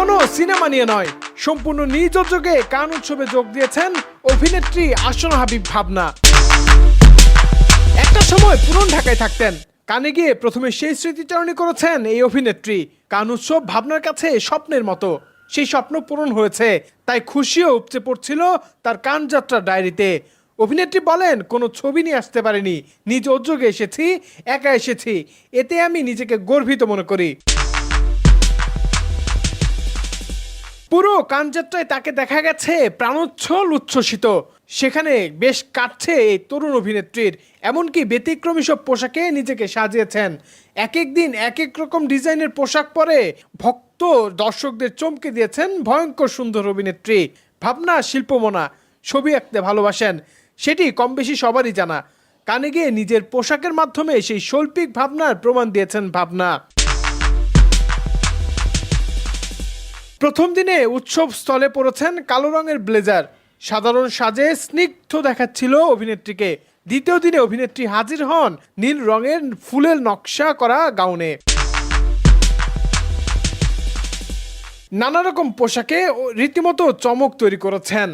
কোনো সিনেমা নিয়ে নয়, সম্পূর্ণ নিজ উদ্যোগে কান উৎসবে যোগ দিয়েছেন অভিনেত্রী আসনা হাবিব ভাবনা। একটা সময় পুরন ঢাকায় থাকতেন। কানে গিয়ে প্রথমে সেই স্মৃতিচারণী করেছেন এই অভিনেত্রী। কান উৎসব ভাবনার কাছে স্বপ্নের মতো। সেই স্বপ্ন পূরণ হয়েছে, তাই খুশিও উপচে পড়ছিল তার কান যাত্রা ডায়েরিতে। অভিনেত্রী বলেন, কোনো ছবি নিয়ে আসতে পারিনি, নিজ উদ্যোগে এসেছি, একা এসেছি, এতে আমি নিজেকে গর্বিত মনে করি। পুরো কানযাত্রায় তাকে দেখা গেছে প্রাণোচ্ছল উচ্ছ্বসিত। সেখানে বেশ কাটছে এই তরুণ অভিনেত্রীর। এমনকি ব্যতিক্রমী সব পোশাকে নিজেকে সাজিয়েছেন। এক এক দিন এক এক রকম ডিজাইনের পোশাক পরে ভক্ত দর্শকদের চমকে দিয়েছেন ভয়ঙ্কর সুন্দর অভিনেত্রী ভাবনা। শিল্পমনা, ছবি আঁকতে ভালোবাসেন, সেটি কম বেশি সবারই জানা। কানে গিয়ে নিজের পোশাকের মাধ্যমে সেই শৈল্পিক ভাবনার প্রমাণ দিয়েছেন ভাবনা। প্রথম দিনে উৎসব স্থলে পরেছেন কালো রঙের ব্লেজার, সাধারণ সাজে স্নিগ্ধ দেখাচ্ছিল অভিনেত্রীকে। দ্বিতীয় দিনে অভিনেত্রী হাজির হন নীল রঙের ফুলের নকশা করা গাউনে। নানা রকম পোশাকে রীতিমতো চমক তৈরি করেছেন।